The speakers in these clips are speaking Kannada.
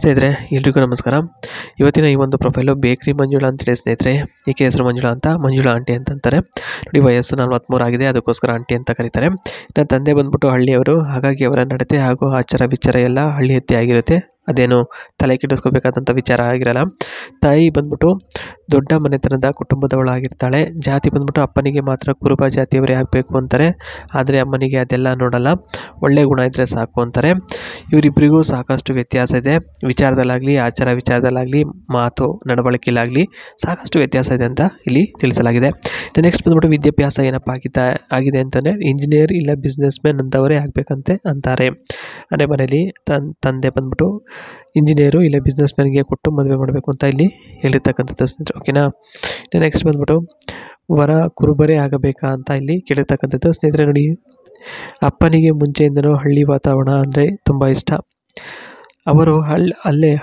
ಸ್ನೇಹಿತರೆ ಎಲ್ರಿಗೂ ನಮಸ್ಕಾರ. ಇವತ್ತಿನ ಈ ಒಂದು ಪ್ರೊಫೈಲು ಬೇಕ್ರಿ ಮಂಜುಳಾ ಅಂತೇಳಿ ಸ್ನೇಹಿತರೆ. ಈಕೆ ಹೆಸರು ಮಂಜುಳಾ ಅಂತ, ಮಂಜುಳಾ ಆಂಟಿ ಅಂತಂತಾರೆ. ನೋಡಿ, ವಯಸ್ಸು 43 ಆಗಿದೆ, ಅದಕ್ಕೋಸ್ಕರ ಆಂಟಿ ಅಂತ ಕರೀತಾರೆ. ನನ್ನ ತಂದೆ ಬಂದ್ಬಿಟ್ಟು ಹಳ್ಳಿಯವರು, ಹಾಗಾಗಿ ಅವರ ನಡತೆ ಹಾಗೂ ಆಚಾರ ವಿಚಾರ ಎಲ್ಲ ಹಳ್ಳಿ ಎತ್ತಿ ಆಗಿರುತ್ತೆ. ಅದೇನು ತಲೆ ಕೆಡಿಸ್ಕೋಬೇಕಾದಂಥ ವಿಚಾರ ಆಗಿರಲ್ಲ. ತಾಯಿ ಬಂದ್ಬಿಟ್ಟು ದೊಡ್ಡ ಮನೆತನದ ಕುಟುಂಬದವಳಾಗಿರ್ತಾಳೆ. ಜಾತಿ ಬಂದ್ಬಿಟ್ಟು ಅಪ್ಪನಿಗೆ ಮಾತ್ರ ಕುರುಬ ಜಾತಿಯವರೇ ಆಗಬೇಕು ಅಂತಾರೆ, ಆದರೆ ಅಮ್ಮನಿಗೆ ಅದೆಲ್ಲ ನೋಡಲ್ಲ, ಒಳ್ಳೆ ಗುಣ ಇದ್ದರೆ ಸಾಕು ಅಂತಾರೆ. ಇವರಿಬ್ಬರಿಗೂ ಸಾಕಷ್ಟು ವ್ಯತ್ಯಾಸ ಇದೆ. ವಿಚಾರದಲ್ಲಾಗಲಿ, ಆಚಾರ ವಿಚಾರದಲ್ಲಾಗಲಿ, ಮಾತು ನಡವಳಿಕೆಯಲ್ಲಾಗಲಿ ಸಾಕಷ್ಟು ವ್ಯತ್ಯಾಸ ಇದೆ ಅಂತ ಇಲ್ಲಿ ತಿಳಿಸಲಾಗಿದೆ. ನೆಕ್ಸ್ಟ್ ಬಂದ್ಬಿಟ್ಟು ವಿದ್ಯಾಭ್ಯಾಸ ಏನಪ್ಪ ಆಗಿದೆ ಅಂತಂದರೆ ಇಂಜಿನಿಯರ್ ಇಲ್ಲ ಬಿಸ್ನೆಸ್ ಮ್ಯಾನ್ ಅಂತವರೇ ಆಗಬೇಕಂತೆ ಅಂತಾರೆ. ಅದೇ ಮನೇಲಿ ತಂದೆ ಬಂದ್ಬಿಟ್ಟು ಇಂಜಿನಿಯರು ಇಲ್ಲ ಬಿಸ್ನೆಸ್ ಮ್ಯಾನ್ಗೆ ಕೊಟ್ಟು ಮದುವೆ ಮಾಡಬೇಕು ಅಂತ ಇಲ್ಲಿ ಹೇಳಿರ್ತಕ್ಕಂಥದ್ದು ಸ್ನೇಹಿತರೆ. ಓಕೆನಾ. ನೆಕ್ಸ್ಟ್ ಬಂದ್ಬಿಟ್ಟು ವರ ಕುರುಬರೇ ಆಗಬೇಕಾ ಅಂತ ಇಲ್ಲಿ ಕೇಳಿರ್ತಕ್ಕಂಥದ್ದು ಸ್ನೇಹಿತರೆ. ನೋಡಿ, ಅಪ್ಪನಿಗೆ ಮುಂಚೆಯಿಂದನೂ ಹಳ್ಳಿ ವಾತಾವರಣ ಅಂದರೆ ತುಂಬ ಇಷ್ಟ. ಅವರು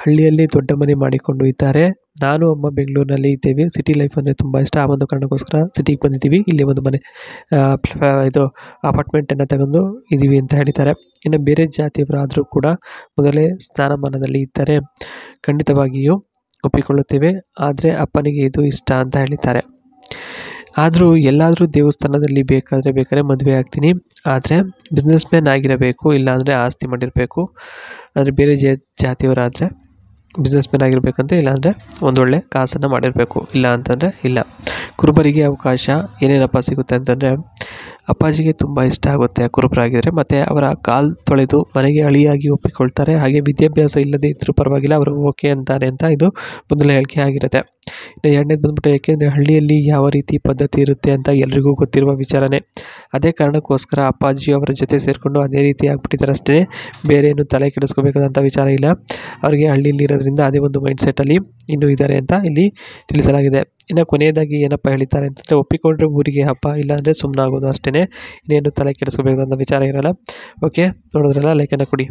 ಹಳ್ಳಿಯಲ್ಲಿ ದೊಡ್ಡ ಮನೆ ಮಾಡಿಕೊಂಡು ಇದ್ದಾರೆ. ನಾನು ಅಮ್ಮ ಬೆಂಗಳೂರಿನಲ್ಲಿ ಇದ್ದೇವೆ. ಸಿಟಿ ಲೈಫ್ ಅಂದರೆ ತುಂಬ ಇಷ್ಟ. ಆ ಒಂದು ಕಾರಣಕ್ಕೋಸ್ಕರ ಸಿಟಿಗೆ ಬಂದಿದ್ದೀವಿ. ಇಲ್ಲಿ ಒಂದು ಮನೆ ಇದು ಅಪಾರ್ಟ್ಮೆಂಟನ್ನು ತಗೊಂಡು ಇದ್ದೀವಿ ಅಂತ ಹೇಳಿದ್ದಾರೆ. ಇನ್ನು ಬೇರೆ ಜಾತಿಯವರಾದರೂ ಕೂಡ ಮೊದಲೇ ಸ್ಥಾನಮಾನದಲ್ಲಿ ಇದ್ದರೆ ಖಂಡಿತವಾಗಿಯೂ ಒಪ್ಪಿಕೊಳ್ಳುತ್ತೇವೆ, ಆದರೆ ಅಪ್ಪನಿಗೆ ಇದು ಇಷ್ಟ ಅಂತ ಹೇಳಿದ್ದಾರೆ. ಆದರೂ ಎಲ್ಲಾದರೂ ದೇವಸ್ಥಾನದಲ್ಲಿ ಬೇಕಾದರೆ ಮದುವೆ ಆಗ್ತೀನಿ, ಆದರೆ ಬಿಸ್ನೆಸ್ ಮ್ಯಾನ್ ಆಗಿರಬೇಕು, ಇಲ್ಲಾಂದರೆ ಆಸ್ತಿ ಮಾಡಿರಬೇಕು. ಆದರೆ ಬೇರೆ ಜಾತಿಯವರಾದರೆ ಬಿಸ್ನೆಸ್ ಮ್ಯಾನ್ ಆಗಿರಬೇಕಂತ, ಇಲ್ಲಾಂದರೆ ಒಂದೊಳ್ಳೆ ಕಾಸನ್ನು ಮಾಡಿರಬೇಕು, ಇಲ್ಲ ಅಂತಂದರೆ ಇಲ್ಲ. ಕುರುಬರಿಗೆ ಅವಕಾಶ ಏನೇನಪ್ಪ ಸಿಗುತ್ತೆ ಅಂತಂದರೆ, ಅಪ್ಪಾಜಿಗೆ ತುಂಬ ಇಷ್ಟ ಆಗುತ್ತೆ ಕುರುಬರಾಗಿದ್ದರೆ, ಮತ್ತು ಅವರ ಕಾಲು ತೊಳೆದು ಮನೆಗೆ ಅಳಿಯಾಗಿ ಒಪ್ಪಿಕೊಳ್ತಾರೆ. ಹಾಗೆ ವಿದ್ಯಾಭ್ಯಾಸ ಇಲ್ಲದೇ ಇದ್ದರೂ ಪರವಾಗಿಲ್ಲ, ಅವರು ಓಕೆ ಅಂತಾರೆ ಅಂತ ಇದು ಮೊದಲ ಹೇಳಿಕೆ ಆಗಿರುತ್ತೆ. ಇನ್ನು ಎರಡನೇದು ಬಂದ್ಬಿಟ್ಟು, ಏಕೆಂದರೆ ಹಳ್ಳಿಯಲ್ಲಿ ಯಾವ ರೀತಿ ಪದ್ಧತಿ ಇರುತ್ತೆ ಅಂತ ಎಲ್ರಿಗೂ ಗೊತ್ತಿರುವ ವಿಚಾರನೇ. ಅದೇ ಕಾರಣಕ್ಕೋಸ್ಕರ ಅಪ್ಪಾಜಿ ಅವರ ಜೊತೆ ಸೇರಿಕೊಂಡು ಅದೇ ರೀತಿ ಆಗ್ಬಿಟ್ಟಿದ್ದಾರೆ ಅಷ್ಟೇ, ಬೇರೆ ಏನು ತಲೆ ಕೆಡಿಸ್ಕೋಬೇಕಾದಂಥ ವಿಚಾರ ಇಲ್ಲ. ಅವರಿಗೆ ಹಳ್ಳಿಯಲ್ಲಿ ಇರೋದ್ರಿಂದ ಅದೇ ಒಂದು ಮೈಂಡ್ಸೆಟ್ಟಲ್ಲಿ ಇನ್ನೂ ಇದ್ದಾರೆ ಅಂತ ಇಲ್ಲಿ ತಿಳಿಸಲಾಗಿದೆ. ಇನ್ನು ಕೊನೆಯದಾಗಿ ಏನಪ್ಪ ಹೇಳಿದ್ದಾರೆ ಅಂತಂದರೆ, ಒಪ್ಪಿಕೊಂಡ್ರೆ ಊರಿಗೆ ಹಬ್ಬ, ಇಲ್ಲಾಂದರೆ ಸುಮ್ಮನಾಗೋದು ಅಷ್ಟೇ, ಇನ್ನೇನು ತಲೆ ಕೆಡಿಸ್ಕೋಬೇಕಾದಂಥ ವಿಚಾರ ಇರಲ್ಲ. ಓಕೆ, ನೋಡಿದ್ರಲ್ಲ, ಲೈಕನ್ನು ಕೊಡಿ.